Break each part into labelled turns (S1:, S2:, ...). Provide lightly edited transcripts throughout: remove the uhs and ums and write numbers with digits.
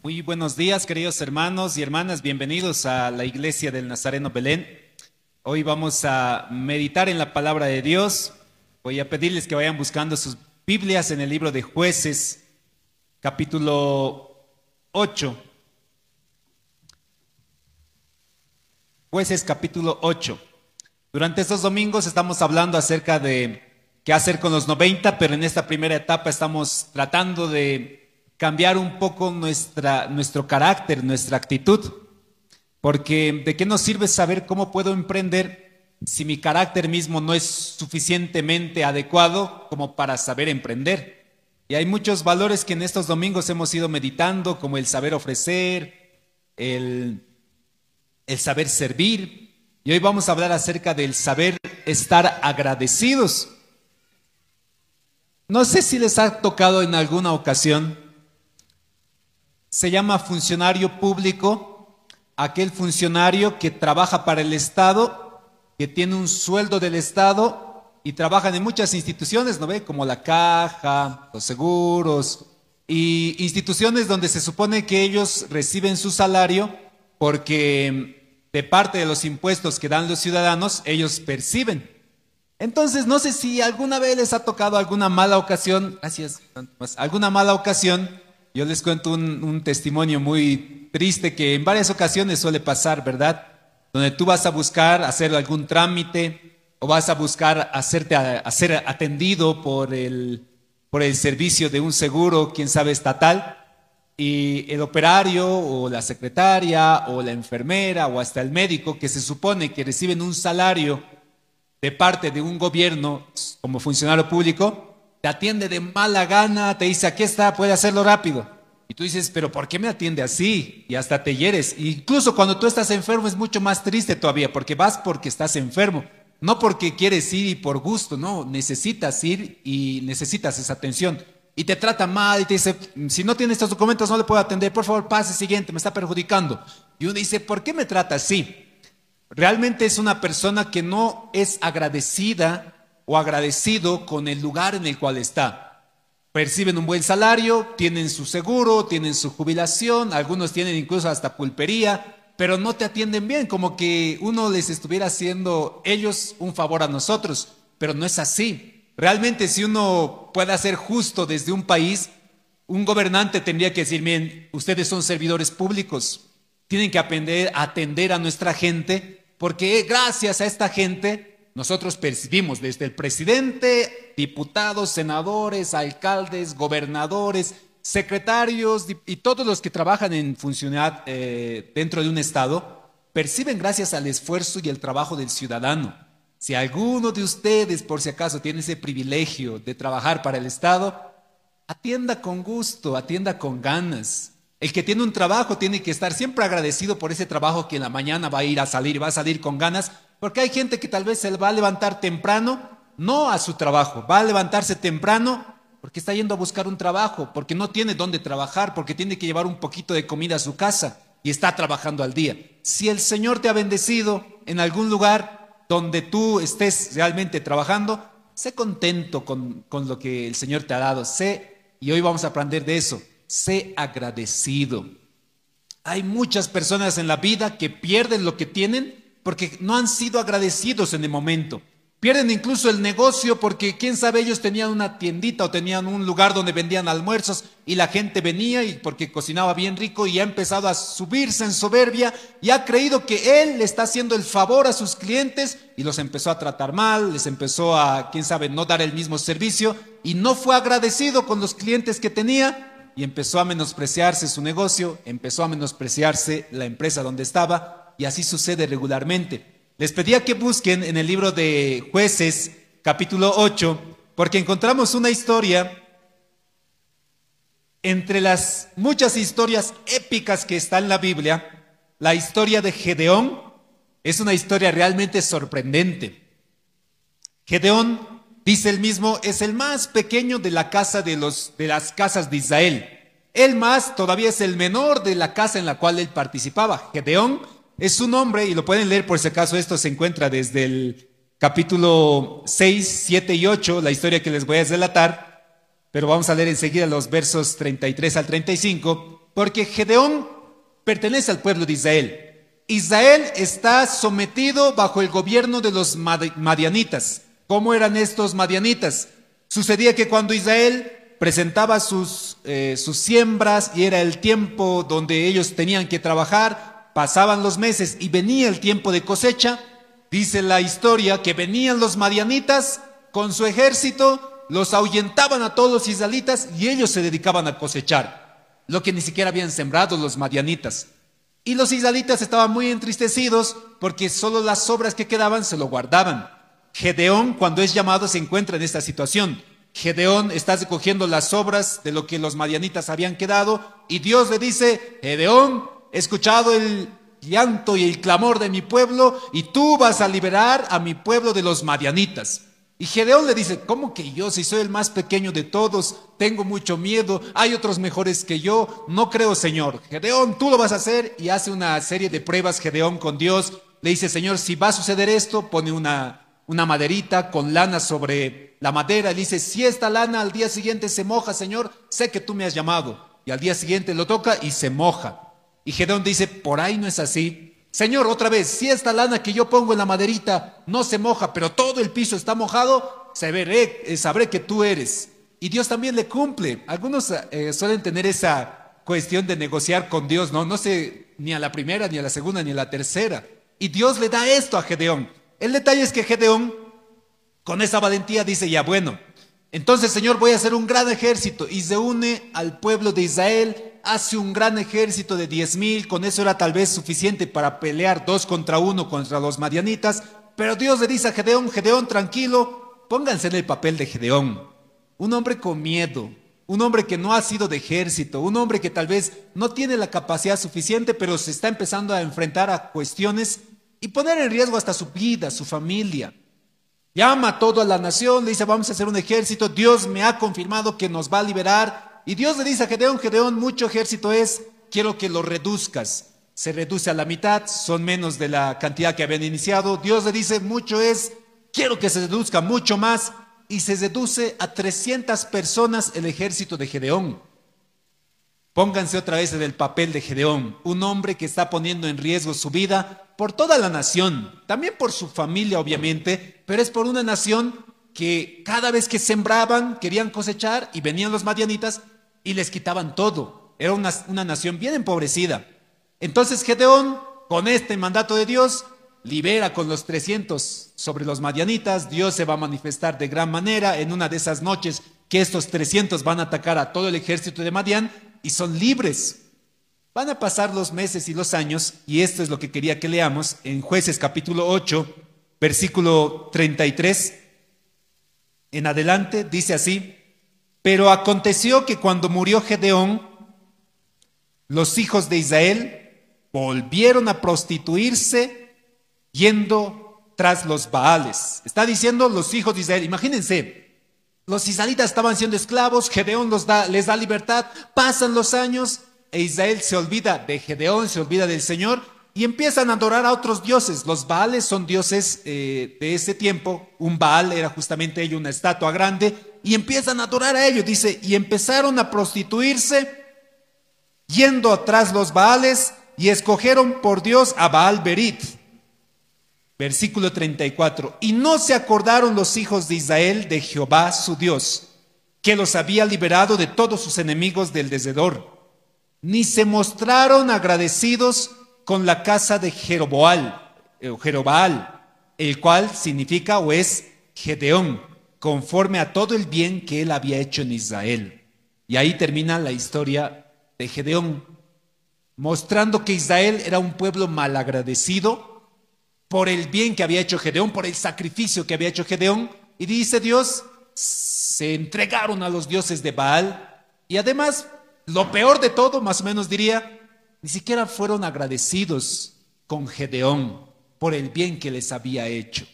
S1: Muy buenos días, queridos hermanos y hermanas. Bienvenidos a la Iglesia del Nazareno Belén. Hoy vamos a meditar en la palabra de Dios. Voy a pedirles que vayan buscando sus Biblias en el libro de Jueces, capítulo 8. Jueces, capítulo 8. Durante estos domingos estamos hablando acerca de qué hacer con los 90, pero en esta primera etapa estamos tratando de cambiar un poco nuestro carácter, nuestra actitud, porque ¿de qué nos sirve saber cómo puedo emprender si mi carácter mismo no es suficientemente adecuado como para saber emprender? Y hay muchos valores que en estos domingos hemos ido meditando, como el saber ofrecer, el saber servir, y hoy vamos a hablar acerca del saber estar agradecidos. No sé si les ha tocado en alguna ocasión. Se llama funcionario público, aquel funcionario que trabaja para el Estado, que tiene un sueldo del Estado y trabajan en muchas instituciones, ¿no ve? Como la Caja, los seguros, y instituciones donde se supone que ellos reciben su salario porque de parte de los impuestos que dan los ciudadanos, ellos perciben. Entonces, no sé si alguna vez les ha tocado alguna mala ocasión, alguna mala ocasión. Yo les cuento un testimonio muy triste que en varias ocasiones suele pasar, ¿verdad? Donde tú vas a buscar hacer algún trámite o vas a buscar ser atendido por el servicio de un seguro, quién sabe, estatal, y el operario o la secretaria o la enfermera o hasta el médico, que se supone que reciben un salario de parte de un gobierno como funcionario público, te atiende de mala gana, te dice, aquí está, puede hacerlo rápido. Y tú dices, pero ¿por qué me atiende así? Y hasta te hieres. Incluso cuando tú estás enfermo es mucho más triste todavía, porque vas porque estás enfermo, no porque quieres ir y por gusto, no, necesitas ir y necesitas esa atención. Y te trata mal y te dice, si no tiene estos documentos no le puedo atender, por favor pase siguiente, me está perjudicando. Y uno dice, ¿por qué me trata así? Realmente es una persona que no es agradecida o agradecido con el lugar en el cual está. Perciben un buen salario, tienen su seguro, tienen su jubilación, algunos tienen incluso hasta pulpería, pero no te atienden bien, como que uno les estuviera haciendo ellos un favor a nosotros, pero no es así. Realmente, si uno puede ser justo desde un país, un gobernante tendría que decir, miren, ustedes son servidores públicos, tienen que aprender a atender a nuestra gente, porque gracias a esta gente nosotros percibimos desde el presidente, diputados, senadores, alcaldes, gobernadores, secretarios y todos los que trabajan en funcionar dentro de un estado, perciben gracias al esfuerzo y el trabajo del ciudadano. Si alguno de ustedes, por si acaso, tiene ese privilegio de trabajar para el Estado, atienda con gusto, atienda con ganas. El que tiene un trabajo tiene que estar siempre agradecido por ese trabajo que en la mañana va a salir con ganas, porque hay gente que tal vez se va a levantar temprano, no a su trabajo, va a levantarse temprano porque está yendo a buscar un trabajo, porque no tiene dónde trabajar, porque tiene que llevar un poquito de comida a su casa y está trabajando al día. Si el Señor te ha bendecido en algún lugar donde tú estés realmente trabajando, sé contento con lo que el Señor te ha dado, y hoy vamos a aprender de eso. Sé agradecido. Hay muchas personas en la vida que pierden lo que tienen porque no han sido agradecidos en el momento. Pierden incluso el negocio porque quién sabe, ellos tenían una tiendita o tenían un lugar donde vendían almuerzos y la gente venía y porque cocinaba bien rico y ha empezado a subirse en soberbia y ha creído que él le está haciendo el favor a sus clientes y los empezó a tratar mal, les empezó a, quién sabe, no dar el mismo servicio y no fue agradecido con los clientes que tenía. Y empezó a menospreciarse su negocio, empezó a menospreciarse la empresa donde estaba, y así sucede regularmente. Les pedía que busquen en el libro de Jueces, capítulo 8, porque encontramos una historia entre las muchas historias épicas que está en la Biblia. La historia de Gedeón es una historia realmente sorprendente. Gedeón, dice él mismo, es el más pequeño de la casa de las casas de Israel. Él más todavía es el menor de la casa en la cual él participaba. Gedeón es su nombre, y lo pueden leer por si acaso, esto se encuentra desde el capítulo 6, 7 y 8, la historia que les voy a relatar, pero vamos a leer enseguida los versos 33 al 35. porque Gedeón pertenece al pueblo de Israel. Israel está sometido bajo el gobierno de los madianitas. ¿Cómo eran estos madianitas? Sucedía que cuando Israel presentaba sus siembras y era el tiempo donde ellos tenían que trabajar, pasaban los meses y venía el tiempo de cosecha, dice la historia que venían los madianitas con su ejército, los ahuyentaban a todos los israelitas y ellos se dedicaban a cosechar, lo que ni siquiera habían sembrado los madianitas. Y los israelitas estaban muy entristecidos porque solo las sobras que quedaban se lo guardaban. Gedeón, cuando es llamado, se encuentra en esta situación. Gedeón está recogiendo las sobras de lo que los madianitas habían quedado y Dios le dice: Gedeón, he escuchado el llanto y el clamor de mi pueblo y tú vas a liberar a mi pueblo de los madianitas. Y Gedeón le dice: ¿cómo que yo? Si soy el más pequeño de todos, tengo mucho miedo, hay otros mejores que yo, no creo, Señor. Gedeón, tú lo vas a hacer. Y hace una serie de pruebas Gedeón con Dios. Le dice: Señor, si va a suceder esto, pone una maderita con lana sobre la madera. Le dice: si esta lana al día siguiente se moja, Señor, sé que tú me has llamado. Y al día siguiente lo toca y se moja. Y Gedeón dice: por ahí no es así. Señor, otra vez, si esta lana que yo pongo en la maderita no se moja, pero todo el piso está mojado, sabré que tú eres. Y Dios también le cumple. Algunos suelen tener esa cuestión de negociar con Dios, ¿no? No sé ni a la primera, ni a la segunda, ni a la tercera. Y Dios le da esto a Gedeón. El detalle es que Gedeón, con esa valentía, dice: ya bueno, entonces, Señor, voy a hacer un gran ejército. Y se une al pueblo de Israel, hace un gran ejército de 10,000, con eso era tal vez suficiente para pelear 2 contra 1 contra los madianitas, pero Dios le dice a Gedeón: Gedeón, tranquilo, pónganse en el papel de Gedeón, un hombre con miedo, un hombre que no ha sido de ejército, un hombre que tal vez no tiene la capacidad suficiente, pero se está empezando a enfrentar a cuestiones y poner en riesgo hasta su vida, su familia. Llama a toda la nación, le dice: vamos a hacer un ejército, Dios me ha confirmado que nos va a liberar. Y Dios le dice a Gedeón: Gedeón, mucho ejército es, quiero que lo reduzcas. Se reduce a la mitad, son menos de la cantidad que habían iniciado. Dios le dice: mucho es, quiero que se reduzca mucho más. Y se reduce a 300 personas el ejército de Gedeón. Pónganse otra vez en el papel de Gedeón, un hombre que está poniendo en riesgo su vida por toda la nación, también por su familia obviamente, pero es por una nación que cada vez que sembraban querían cosechar y venían los madianitas y les quitaban todo. Era una nación bien empobrecida. Entonces Gedeón, con este mandato de Dios, libera con los 300 sobre los madianitas. Dios se va a manifestar de gran manera en una de esas noches que estos 300 van a atacar a todo el ejército de Madián y son libres. Van a pasar los meses y los años, y esto es lo que quería que leamos en Jueces capítulo 8, versículo 33 en adelante, dice así: pero aconteció que cuando murió Gedeón, los hijos de Israel volvieron a prostituirse yendo tras los Baales. Está diciendo los hijos de Israel. Imagínense, los israelitas estaban siendo esclavos, Gedeón les da libertad, pasan los años e Israel se olvida de Gedeón, se olvida del Señor y empiezan a adorar a otros dioses. Los Baales son dioses de ese tiempo. Un Baal era justamente ello, una estatua grande, y empiezan a adorar a ellos. Dice: y empezaron a prostituirse yendo atrás los Baales y escogieron por Dios a Baal Berit. Versículo 34: y no se acordaron los hijos de Israel de Jehová su Dios, que los había liberado de todos sus enemigos del desdedor, ni se mostraron agradecidos con la casa de Jeroboal, el cual significa o es Gedeón, conforme a todo el bien que él había hecho en Israel. Y ahí termina la historia de Gedeón, mostrando que Israel era un pueblo malagradecido por el bien que había hecho Gedeón, por el sacrificio que había hecho Gedeón. Y dice Dios: se entregaron a los dioses de Baal y además, lo peor de todo, más o menos diría, ni siquiera fueron agradecidos con Gedeón por el bien que les había hecho.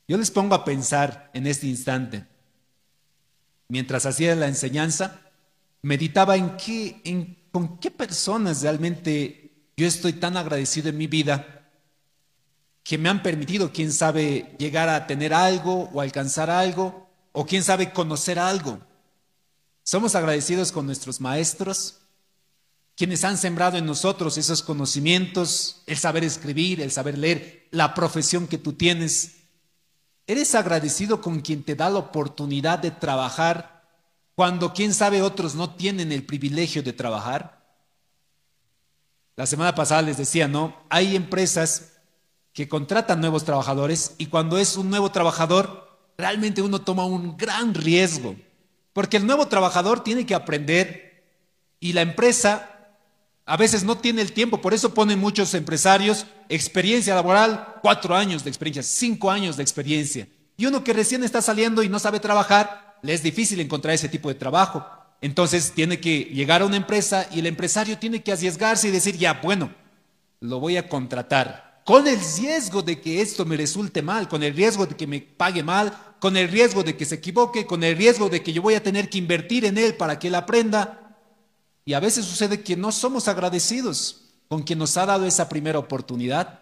S1: Yo les pongo a pensar en este instante, mientras hacía la enseñanza, meditaba con qué personas realmente yo estoy tan agradecido en mi vida, que me han permitido, quién sabe, llegar a tener algo o alcanzar algo, o quién sabe, conocer algo. Somos agradecidos con nuestros maestros, quienes han sembrado en nosotros esos conocimientos, el saber escribir, el saber leer, la profesión que tú tienes. ¿Eres agradecido con quien te da la oportunidad de trabajar cuando, quién sabe, otros no tienen el privilegio de trabajar? La semana pasada les decía, ¿no? Hay empresas que contratan nuevos trabajadores y cuando es un nuevo trabajador, realmente uno toma un gran riesgo, porque el nuevo trabajador tiene que aprender y la empresa a veces no tiene el tiempo, por eso ponen muchos empresarios experiencia laboral, 4 años de experiencia, 5 años de experiencia. Y uno que recién está saliendo y no sabe trabajar, le es difícil encontrar ese tipo de trabajo. Entonces tiene que llegar a una empresa y el empresario tiene que arriesgarse y decir, ya, bueno, lo voy a contratar, con el riesgo de que esto me resulte mal, con el riesgo de que me pague mal, con el riesgo de que se equivoque, con el riesgo de que yo voy a tener que invertir en él para que él aprenda. Y a veces sucede que no somos agradecidos con quien nos ha dado esa primera oportunidad.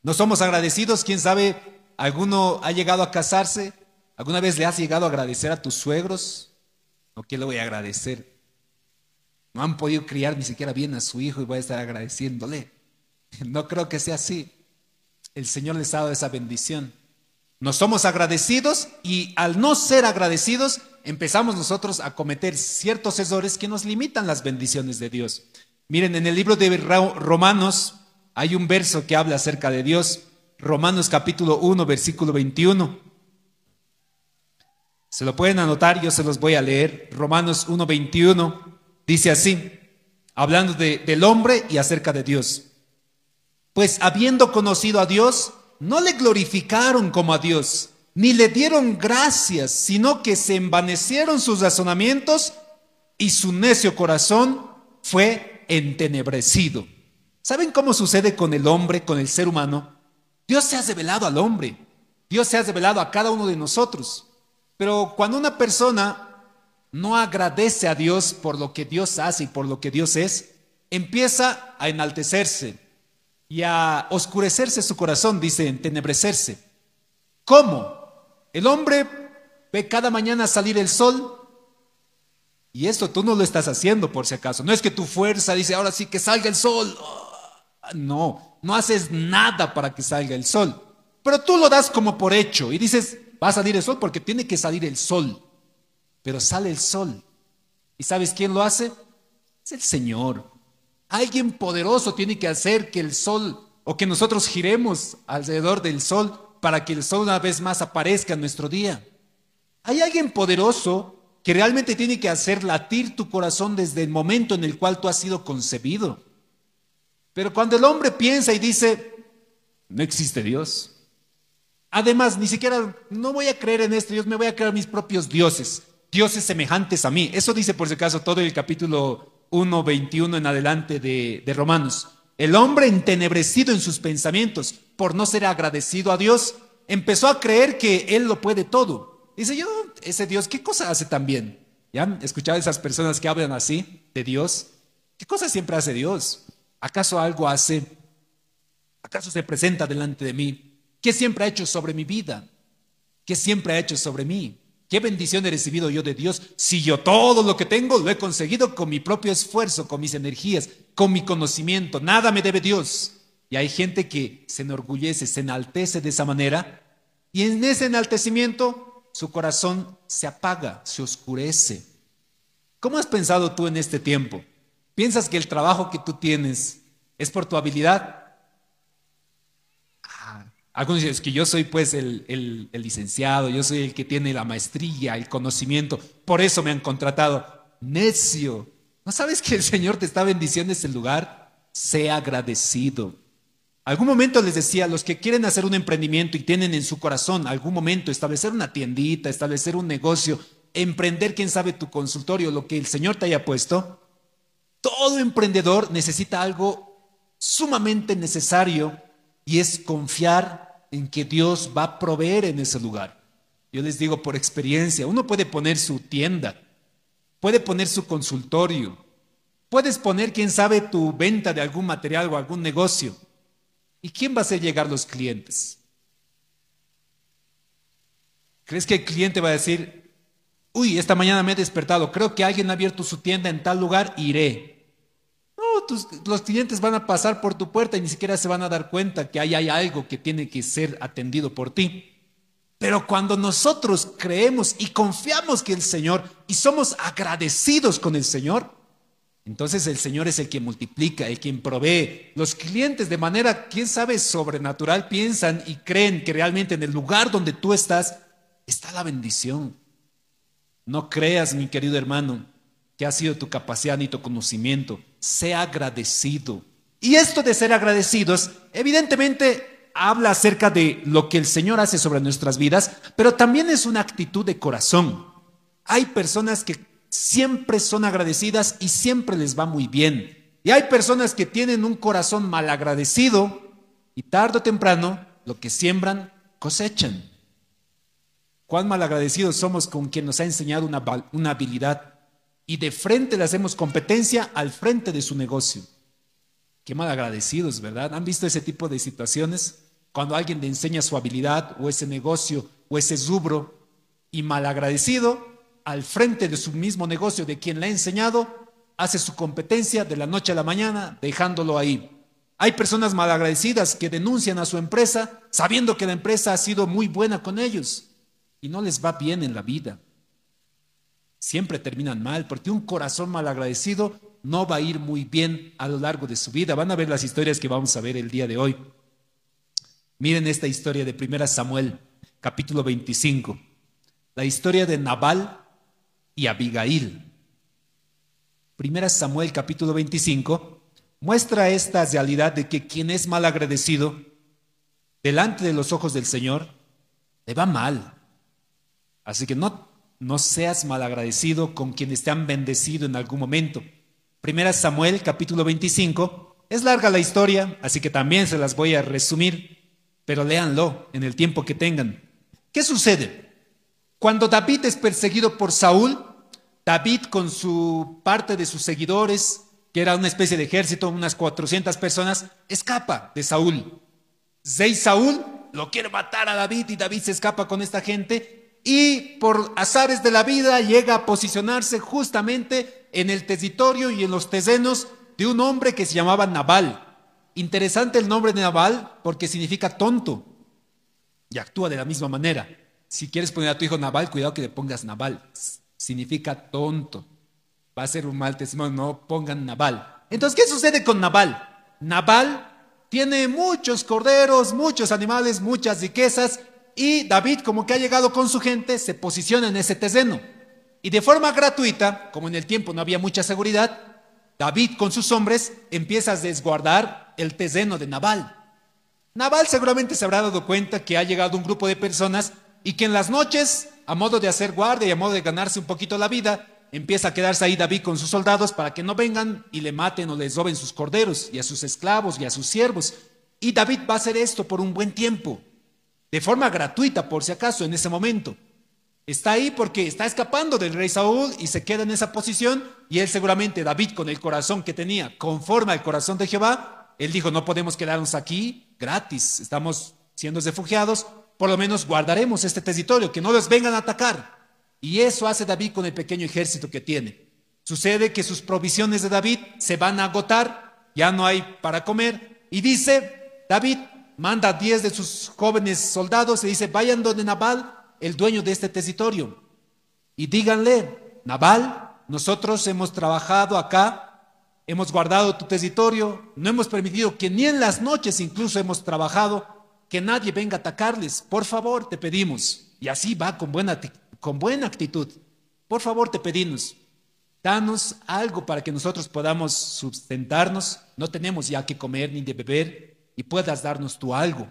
S1: No somos agradecidos, quién sabe, alguno ha llegado a casarse, ¿alguna vez le has llegado a agradecer a tus suegros? ¿O qué le voy a agradecer? No han podido criar ni siquiera bien a su hijo y voy a estar agradeciéndole. No creo que sea así. El Señor les ha dado esa bendición. No somos agradecidos y al no ser agradecidos empezamos nosotros a cometer ciertos errores que nos limitan las bendiciones de Dios. Miren, en el libro de Romanos hay un verso que habla acerca de Dios. Romanos capítulo 1, versículo 21. Se lo pueden anotar, yo se los voy a leer. Romanos 1, 21 dice así, hablando del hombre y acerca de Dios. Pues habiendo conocido a Dios, no le glorificaron como a Dios, ni le dieron gracias, sino que se envanecieron sus razonamientos y su necio corazón fue entenebrecido. ¿Saben cómo sucede con el hombre, con el ser humano? Dios se ha revelado al hombre, Dios se ha revelado a cada uno de nosotros. Pero cuando una persona no agradece a Dios por lo que Dios hace y por lo que Dios es, empieza a enaltecerse y a oscurecerse su corazón, dice, entenebrecerse. ¿Cómo? El hombre ve cada mañana salir el sol y esto tú no lo estás haciendo por si acaso. No es que tu fuerza dice, ahora sí que salga el sol. No, no haces nada para que salga el sol. Pero tú lo das como por hecho y dices, va a salir el sol porque tiene que salir el sol. Pero sale el sol. ¿Y sabes quién lo hace? Es el Señor. Alguien poderoso tiene que hacer que el sol o que nosotros giremos alrededor del sol para que el sol una vez más aparezca en nuestro día. Hay alguien poderoso que realmente tiene que hacer latir tu corazón desde el momento en el cual tú has sido concebido. Pero cuando el hombre piensa y dice, no existe Dios. Además, ni siquiera, no voy a creer en este Dios, me voy a crear mis propios dioses, dioses semejantes a mí. Eso dice por si acaso todo el capítulo 1, 21 en adelante de Romanos. El hombre entenebrecido en sus pensamientos por no ser agradecido a Dios, empezó a creer que él lo puede todo. Dice yo, ese Dios, ¿qué cosa hace tan bien? ¿Ya han escuchado esas personas que hablan así de Dios? ¿Qué cosa siempre hace Dios? ¿Acaso algo hace? ¿Acaso se presenta delante de mí? ¿Qué siempre ha hecho sobre mi vida? ¿Qué siempre ha hecho sobre mí? ¿Qué bendición he recibido yo de Dios? Si yo todo lo que tengo lo he conseguido con mi propio esfuerzo, con mis energías, con mi conocimiento. Nada me debe Dios. Y hay gente que se enorgullece, se enaltece de esa manera. Y en ese enaltecimiento su corazón se apaga, se oscurece. ¿Cómo has pensado tú en este tiempo? ¿Piensas que el trabajo que tú tienes es por tu habilidad? Algunos dicen, es que yo soy pues el licenciado, yo soy el que tiene la maestría, el conocimiento, por eso me han contratado. Necio, ¿no sabes que el Señor te está bendiciendo en ese lugar? Sea agradecido. Algún momento les decía, los que quieren hacer un emprendimiento y tienen en su corazón algún momento establecer una tiendita, establecer un negocio, emprender, quién sabe, tu consultorio, lo que el Señor te haya puesto, todo emprendedor necesita algo sumamente necesario y es confiar en que Dios va a proveer en ese lugar. Yo les digo por experiencia, uno puede poner su tienda, puede poner su consultorio, puedes poner, quién sabe, tu venta de algún material o algún negocio. ¿Y quién va a hacer llegar los clientes? ¿Crees que el cliente va a decir, uy, esta mañana me he despertado, creo que alguien ha abierto su tienda en tal lugar, iré? los clientes van a pasar por tu puerta y ni siquiera se van a dar cuenta que ahí hay algo que tiene que ser atendido por ti. Pero cuando nosotros creemos y confiamos que el Señor y somos agradecidos con el Señor, entonces el Señor es el que multiplica, el quien provee. Los clientes de manera, quién sabe, sobrenatural piensan y creen que realmente en el lugar donde tú estás está la bendición. No creas, mi querido hermano, que ha sido tu capacidad ni tu conocimiento. Sea agradecido. Y esto de ser agradecidos, evidentemente habla acerca de lo que el Señor hace sobre nuestras vidas, pero también es una actitud de corazón. Hay personas que siempre son agradecidas y siempre les va muy bien. Y hay personas que tienen un corazón malagradecido y tarde o temprano lo que siembran cosechan. Cuán malagradecidos somos con quien nos ha enseñado una habilidad y de frente le hacemos competencia al frente de su negocio. Qué malagradecidos, ¿verdad? ¿Han visto ese tipo de situaciones? Cuando alguien le enseña su habilidad o ese negocio o ese rubro y malagradecido al frente de su mismo negocio de quien le ha enseñado, hace su competencia de la noche a la mañana, dejándolo ahí. Hay personas malagradecidas que denuncian a su empresa sabiendo que la empresa ha sido muy buena con ellos y no les va bien en la vida. Siempre terminan mal porque un corazón malagradecido no va a ir muy bien a lo largo de su vida. Van a ver las historias que vamos a ver el día de hoy. Miren esta historia de 1 Samuel, capítulo 25. La historia de Nabal y Abigail. 1 Samuel capítulo 25 muestra esta realidad de que quien es mal agradecido delante de los ojos del Señor le va mal. Así que no seas mal agradecido con quienes te han bendecido en algún momento. 1 Samuel capítulo 25 es larga la historia, así que también se las voy a resumir, pero léanlo en el tiempo que tengan. ¿Qué sucede? Cuando David es perseguido por Saúl, David con su parte de sus seguidores, que era una especie de ejército, unas 400 personas, escapa de Saúl. Rey Saúl lo quiere matar a David y David se escapa con esta gente y por azares de la vida llega a posicionarse justamente en el territorio y en los terrenos de un hombre que se llamaba Nabal. Interesante el nombre de Nabal porque significa tonto y actúa de la misma manera. Si quieres poner a tu hijo Nabal, cuidado que le pongas Nabal. Significa tonto. Va a ser un mal testimonio, no pongan Nabal. Entonces, ¿qué sucede con Nabal? Nabal tiene muchos corderos, muchos animales, muchas riquezas y David, como que ha llegado con su gente, se posiciona en ese terreno. Y de forma gratuita, como en el tiempo no había mucha seguridad, David con sus hombres empieza a resguardar el terreno de Nabal. Nabal seguramente se habrá dado cuenta que ha llegado un grupo de personas y que en las noches, a modo de hacer guardia y a modo de ganarse un poquito la vida, empieza a quedarse ahí David con sus soldados para que no vengan y le maten o les roben sus corderos y a sus esclavos y a sus siervos. Y David va a hacer esto por un buen tiempo, de forma gratuita por si acaso en ese momento. Está ahí porque está escapando del rey Saúl y se queda en esa posición y él seguramente, David con el corazón que tenía, conforme al corazón de Jehová, él dijo, no podemos quedarnos aquí gratis, estamos siendo refugiados, por lo menos guardaremos este territorio, que no los vengan a atacar. Y eso hace David con el pequeño ejército que tiene. Sucede que sus provisiones de David se van a agotar, ya no hay para comer, y dice, David manda a 10 de sus jóvenes soldados y dice, vayan donde Nabal, el dueño de este territorio, y díganle, Nabal, nosotros hemos trabajado acá, hemos guardado tu territorio, no hemos permitido que ni en las noches incluso hemos trabajado, que nadie venga a atacarles, por favor te pedimos. Y así va con buena actitud. Por favor te pedimos, danos algo para que nosotros podamos sustentarnos, no tenemos ya que comer ni de beber y puedas darnos tú algo.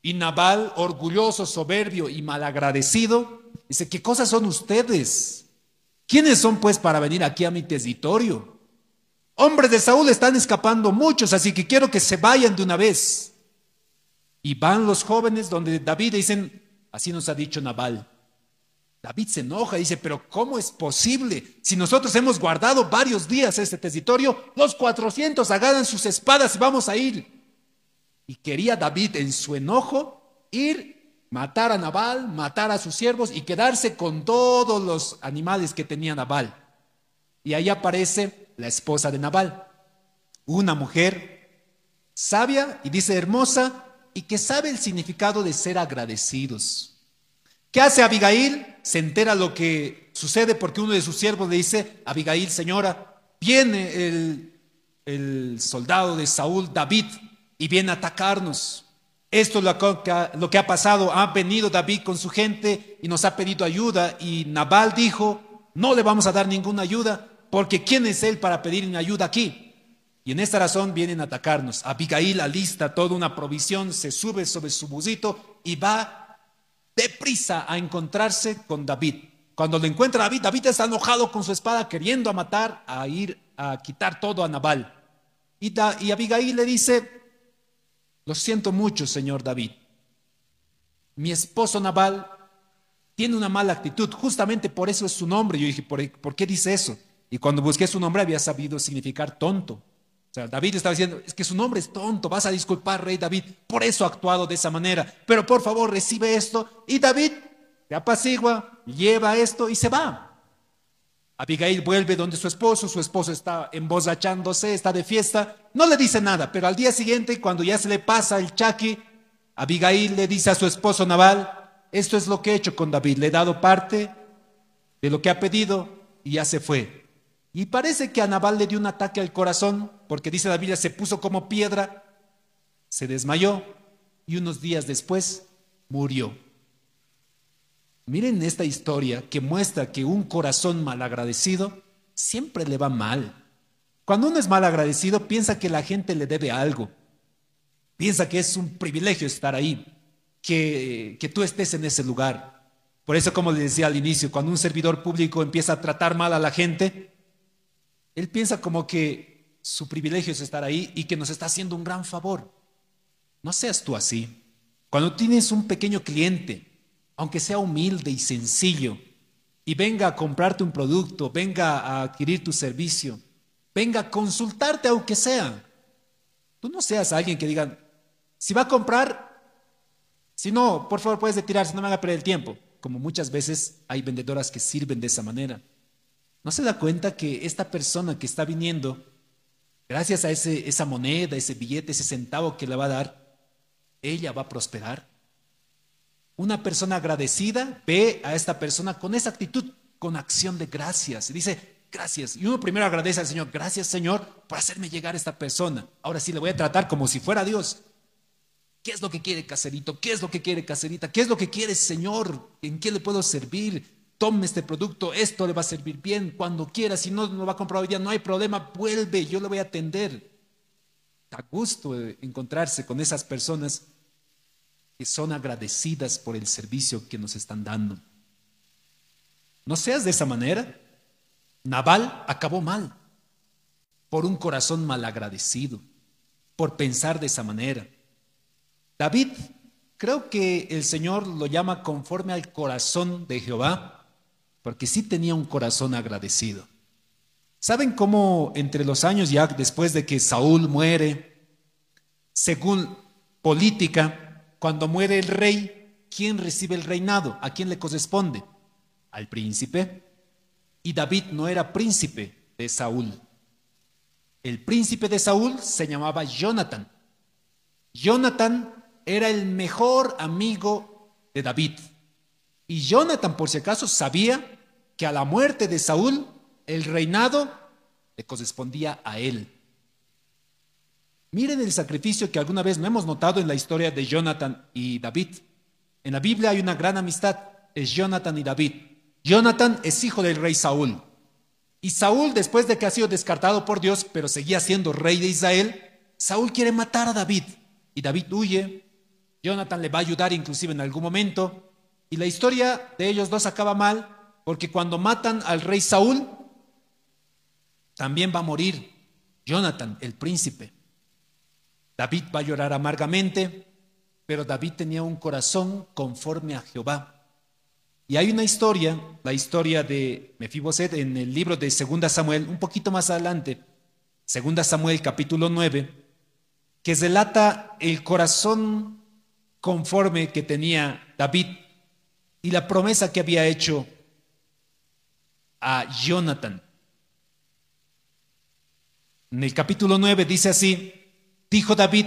S1: Y Nabal, orgulloso, soberbio y malagradecido, dice, ¿qué cosas son ustedes? ¿Quiénes son pues para venir aquí a mi territorio? Hombres de Saúl están escapando muchos, así que quiero que se vayan de una vez. Y van los jóvenes donde David dicen, así nos ha dicho Nabal. David se enoja y dice, pero ¿cómo es posible? Si nosotros hemos guardado varios días este territorio, los 400 agarran sus espadas y vamos a ir. Y quería David en su enojo ir, matar a Nabal, matar a sus siervos y quedarse con todos los animales que tenía Nabal. Y ahí aparece la esposa de Nabal. una mujer sabia y dice hermosa y que sabe el significado de ser agradecidos. ¿Qué hace Abigail? Se entera lo que sucede porque uno de sus siervos le dice, Abigail, señora, viene el soldado de Saúl, David, y viene a atacarnos. Esto es lo que ha pasado. Ha venido David con su gente y nos ha pedido ayuda. Y Nabal dijo, no le vamos a dar ninguna ayuda, porque ¿quién es él para pedir ayuda aquí? Y en esta razón vienen a atacarnos. Abigail alista toda una provisión, se sube sobre su busito y va deprisa a encontrarse con David. Cuando lo encuentra David, David está enojado con su espada, queriendo matar, a ir a quitar todo a Nabal. Y Abigail le dice, lo siento mucho, señor David. Mi esposo Nabal tiene una mala actitud, justamente por eso es su nombre. Yo dije, ¿por qué dice eso? Y cuando busqué su nombre había sabido significar tonto. O sea, David estaba diciendo, es que su nombre es tonto, vas a disculpar, rey David, por eso ha actuado de esa manera, pero por favor recibe esto. Y David se apacigua, lleva esto y se va. Abigail vuelve donde su esposo está emborrachándose, está de fiesta, no le dice nada, pero al día siguiente, cuando ya se le pasa el chaqui, Abigail le dice a su esposo Nabal, esto es lo que he hecho con David, le he dado parte de lo que ha pedido y ya se fue. Y parece que a Nabal le dio un ataque al corazón, porque dice la Biblia, se puso como piedra, se desmayó y unos días después murió. Miren esta historia que muestra que un corazón malagradecido siempre le va mal. Cuando uno es malagradecido, piensa que la gente le debe algo, piensa que es un privilegio estar ahí, que tú estés en ese lugar. Por eso, como les decía al inicio, cuando un servidor público empieza a tratar mal a la gente, él piensa como que su privilegio es estar ahí y que nos está haciendo un gran favor. No seas tú así. Cuando tienes un pequeño cliente, aunque sea humilde y sencillo, y venga a comprarte un producto, venga a adquirir tu servicio, venga a consultarte aunque sea, tú no seas alguien que diga, si va a comprar, si no, por favor puedes retirarse, no me haga perder el tiempo. Como muchas veces hay vendedoras que sirven de esa manera. ¿No se da cuenta que esta persona que está viniendo, gracias a esa moneda, ese billete, ese centavo que le va a dar, ella va a prosperar? Una persona agradecida ve a esta persona con esa actitud, con acción de gracias. Y dice, gracias. Y uno primero agradece al Señor, gracias Señor por hacerme llegar a esta persona. Ahora sí le voy a tratar como si fuera Dios. ¿Qué es lo que quiere, caserito? ¿Qué es lo que quiere, caserita? ¿Qué es lo que quiere, Señor? ¿En qué le puedo servir? Tome este producto, esto le va a servir bien cuando quiera. Si no lo va a comprar hoy día, no hay problema, vuelve, yo le voy a atender. Da gusto encontrarse con esas personas que son agradecidas por el servicio que nos están dando. No seas de esa manera. Nabal acabó mal por un corazón malagradecido, por pensar de esa manera. David, creo que el Señor lo llama conforme al corazón de Jehová, porque sí tenía un corazón agradecido. ¿Saben cómo entre los años ya después de que Saúl muere, según política, cuando muere el rey, ¿quién recibe el reinado? ¿A quién le corresponde? Al príncipe. Y David no era príncipe de Saúl. El príncipe de Saúl se llamaba Jonatán. Jonatán era el mejor amigo de David. Y Jonatán, por si acaso, sabía que a la muerte de Saúl, el reinado le correspondía a él. Miren el sacrificio que alguna vez no hemos notado en la historia de Jonatán y David. En la Biblia hay una gran amistad, es Jonatán y David. Jonatán es hijo del rey Saúl. Y Saúl, después de que ha sido descartado por Dios, pero seguía siendo rey de Israel, Saúl quiere matar a David. Y David huye. Jonatán le va a ayudar inclusive en algún momento. Y la historia de ellos dos acaba mal, porque cuando matan al rey Saúl, también va a morir Jonatán, el príncipe. David va a llorar amargamente, pero David tenía un corazón conforme a Jehová. Y hay una historia, la historia de Mefiboset en el libro de 2 Samuel, un poquito más adelante, 2 Samuel capítulo 9, que relata el corazón conforme que tenía David y la promesa que había hecho a Jonatán. En el capítulo 9 dice así, dijo David,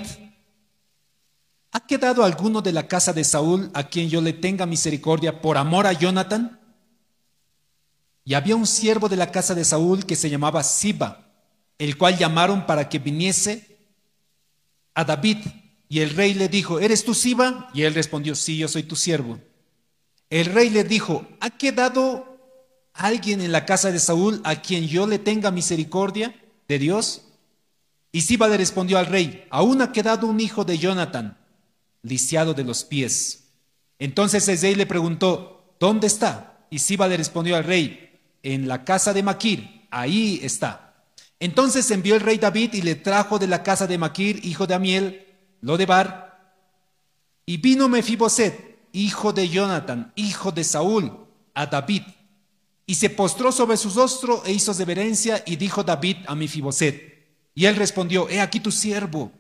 S1: ¿ha quedado alguno de la casa de Saúl a quien yo le tenga misericordia por amor a Jonathan? Y había un siervo de la casa de Saúl que se llamaba Siba, el cual llamaron para que viniese a David. Y el rey le dijo, ¿eres tú Siba? Y él respondió, sí, yo soy tu siervo. El rey le dijo, ¿ha quedado alguien en la casa de Saúl a quien yo le tenga misericordia de Dios? Y Siba le respondió al rey, aún ha quedado un hijo de Jonathan, lisiado de los pies. Entonces el rey le preguntó, ¿dónde está? Y Siba le respondió al rey, en la casa de Maquir, ahí está. Entonces envió el rey David y le trajo de la casa de Maquir, hijo de Amiel, Lodebar, y vino Mefiboset, hijo de Jonathan, hijo de Saúl, a David, y se postró sobre su rostro e hizo reverencia, y dijo David a Mefiboset, y él respondió, he aquí tu siervo.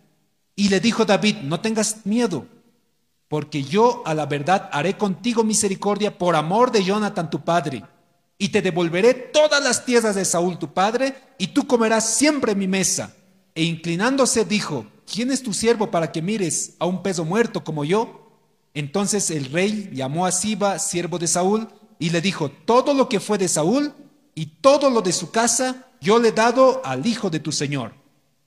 S1: Y le dijo David, no tengas miedo, porque yo a la verdad haré contigo misericordia por amor de Jonathan tu padre, y te devolveré todas las tierras de Saúl tu padre, y tú comerás siempre en mi mesa. E inclinándose dijo, ¿quién es tu siervo para que mires a un peso muerto como yo? Entonces el rey llamó a Siba, siervo de Saúl, y le dijo, todo lo que fue de Saúl y todo lo de su casa, yo le he dado al hijo de tu señor.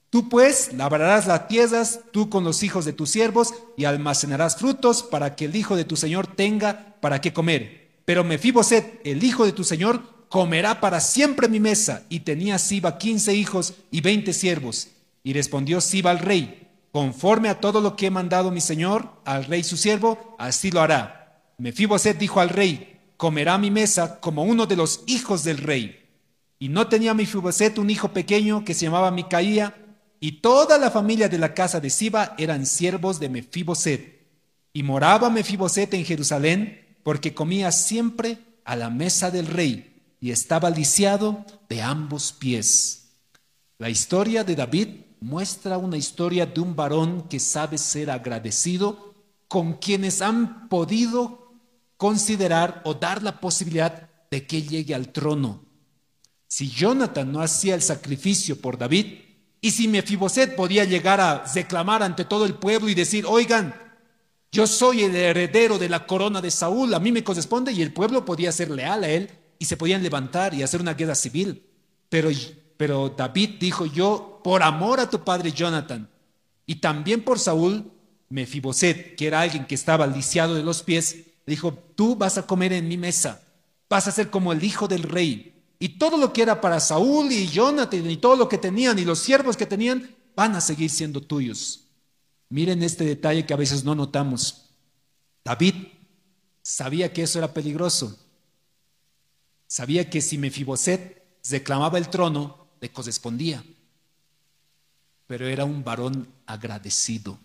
S1: Tú pues labrarás las tierras, tú con los hijos de tus siervos, y almacenarás frutos para que el hijo de tu señor tenga para qué comer. Pero Mefiboset, el hijo de tu señor, comerá para siempre en mi mesa. Y tenía Siba 15 hijos y 20 siervos. Y respondió Siba al rey, conforme a todo lo que he mandado mi señor, al rey su siervo, así lo hará. Mefiboset dijo al rey, comerá a mi mesa como uno de los hijos del rey. Y no tenía Mefiboset un hijo pequeño que se llamaba Micaía, y toda la familia de la casa de Siba eran siervos de Mefiboset. Y moraba Mefiboset en Jerusalén, porque comía siempre a la mesa del rey, y estaba lisiado de ambos pies. La historia de David muestra una historia de un varón que sabe ser agradecido con quienes han podido considerar o dar la posibilidad de que llegue al trono. Si Jonathan no hacía el sacrificio por David, y si Mefiboset podía llegar a reclamar ante todo el pueblo y decir, oigan, yo soy el heredero de la corona de Saúl, a mí me corresponde, y el pueblo podía ser leal a él y se podían levantar y hacer una guerra civil. Pero David dijo, yo por amor a tu padre Jonathan y también por Saúl, Mefiboset, que era alguien que estaba lisiado de los pies, dijo, tú vas a comer en mi mesa, vas a ser como el hijo del rey. Y todo lo que era para Saúl y Jonathan y todo lo que tenían y los siervos que tenían van a seguir siendo tuyos. Miren este detalle que a veces no notamos. David sabía que eso era peligroso. Sabía que si Mefiboset reclamaba el trono, le correspondía. Pero era un varón agradecido.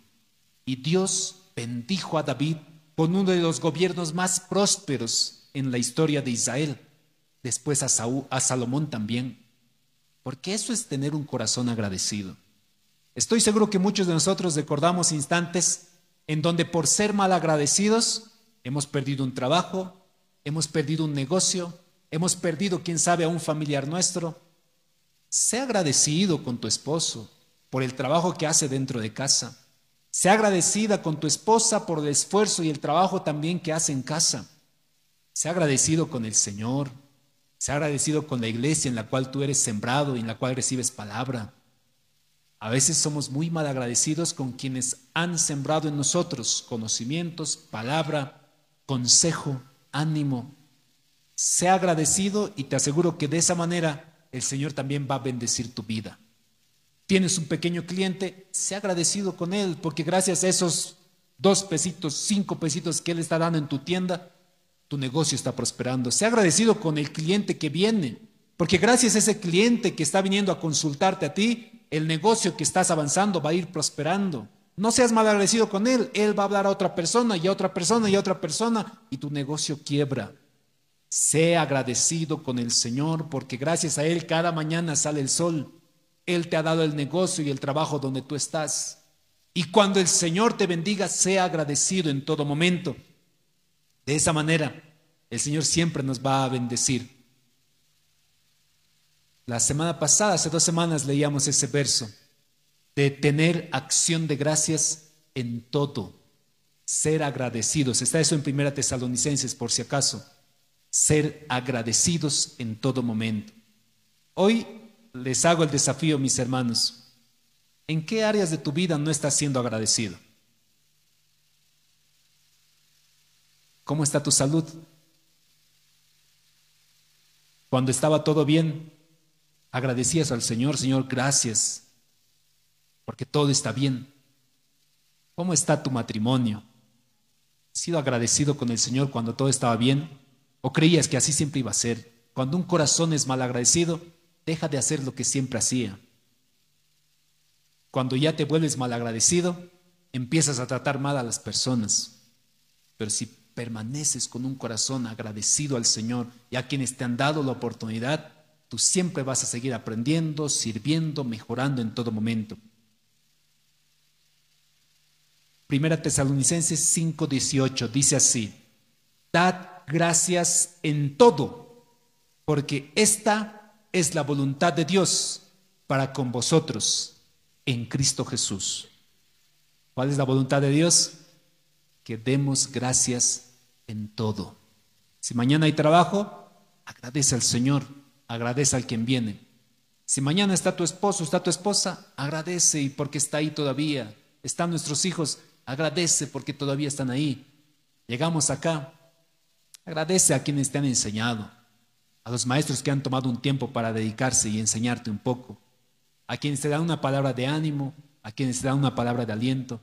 S1: Y Dios bendijo a David con uno de los gobiernos más prósperos en la historia de Israel. Después a Salomón también. Porque eso es tener un corazón agradecido. Estoy seguro que muchos de nosotros recordamos instantes en donde por ser mal agradecidos hemos perdido un trabajo, hemos perdido un negocio, hemos perdido, quién sabe, a un familiar nuestro. Sé agradecido con tu esposo por el trabajo que hace dentro de casa. Sé agradecida con tu esposa por el esfuerzo y el trabajo también que hace en casa. Sé agradecido con el Señor. Sé agradecido con la iglesia en la cual tú eres sembrado y en la cual recibes palabra. A veces somos muy mal agradecidos con quienes han sembrado en nosotros conocimientos, palabra, consejo, ánimo. Sé agradecido y te aseguro que de esa manera el Señor también va a bendecir tu vida. Tienes un pequeño cliente, sé agradecido con él, porque gracias a esos 2 pesitos, 5 pesitos que él está dando en tu tienda, tu negocio está prosperando. Sé agradecido con el cliente que viene, porque gracias a ese cliente que está viniendo a consultarte a ti, el negocio que estás avanzando va a ir prosperando. No seas mal agradecido con él, él va a hablar a otra persona y a otra persona y a otra persona y tu negocio quiebra. Sé agradecido con el Señor, porque gracias a él cada mañana sale el sol. Él te ha dado el negocio y el trabajo donde tú estás. Y cuando el Señor te bendiga, sea agradecido en todo momento. De esa manera, el Señor siempre nos va a bendecir. La semana pasada, hace 2 semanas, leíamos ese verso de tener acción de gracias en todo, ser agradecidos. Está eso en 1 Tesalonicenses, por si acaso. Ser agradecidos en todo momento. Hoy les hago el desafío, mis hermanos. ¿En qué áreas de tu vida no estás siendo agradecido? ¿Cómo está tu salud? Cuando estaba todo bien, agradecías al Señor, Señor, gracias, porque todo está bien. ¿Cómo está tu matrimonio? ¿Has sido agradecido con el Señor cuando todo estaba bien? ¿O creías que así siempre iba a ser? Cuando un corazón es mal agradecido, deja de hacer lo que siempre hacía. Cuando ya te vuelves mal agradecido, empiezas a tratar mal a las personas. Pero si permaneces con un corazón agradecido al Señor y a quienes te han dado la oportunidad, tú siempre vas a seguir aprendiendo, sirviendo, mejorando en todo momento. 1 Tesalonicenses 5:18 dice así: dad gracias en todo, porque esta es la voluntad de Dios para con vosotros en Cristo Jesús. ¿Cuál es la voluntad de Dios? Que demos gracias en todo. Si mañana hay trabajo, agradece al Señor, agradece al quien viene. Si mañana está tu esposo, está tu esposa, agradece y porque está ahí todavía. Están nuestros hijos, agradece porque todavía están ahí. Llegamos acá, agradece a quienes te han enseñado, a los maestros que han tomado un tiempo para dedicarse y enseñarte un poco, a quienes te dan una palabra de ánimo, a quienes te dan una palabra de aliento.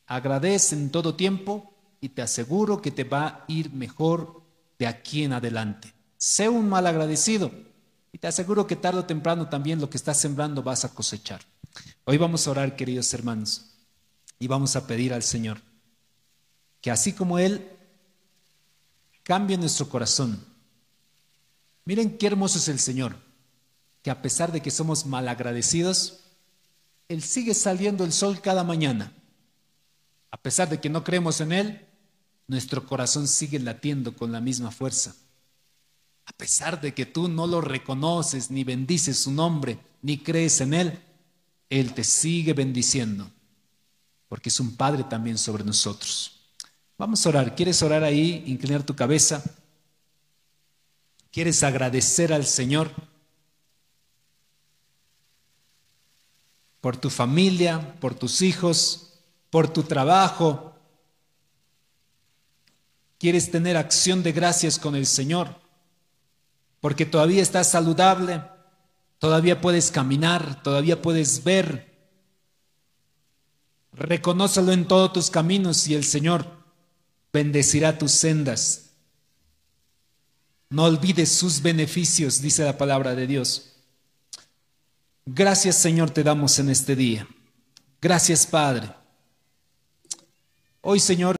S1: Agradece en todo tiempo y te aseguro que te va a ir mejor de aquí en adelante. Sé un mal agradecido y te aseguro que tarde o temprano también lo que estás sembrando vas a cosechar. Hoy vamos a orar, queridos hermanos, y vamos a pedir al Señor que así como Él cambie nuestro corazón. Miren qué hermoso es el Señor, que a pesar de que somos mal agradecidos, Él sigue saliendo el sol cada mañana. A pesar de que no creemos en Él, nuestro corazón sigue latiendo con la misma fuerza. A pesar de que tú no lo reconoces, ni bendices su nombre, ni crees en Él, Él te sigue bendiciendo, porque es un Padre también sobre nosotros. Vamos a orar. ¿Quieres orar ahí? Inclinar tu cabeza. ¿Quieres agradecer al Señor por tu familia, por tus hijos, por tu trabajo? ¿Quieres tener acción de gracias con el Señor? Porque todavía estás saludable, todavía puedes caminar, todavía puedes ver. Reconócelo en todos tus caminos y el Señor bendecirá tus sendas. No olvides sus beneficios, dice la palabra de Dios. Gracias, Señor, te damos en este día. Gracias, Padre. Hoy, Señor,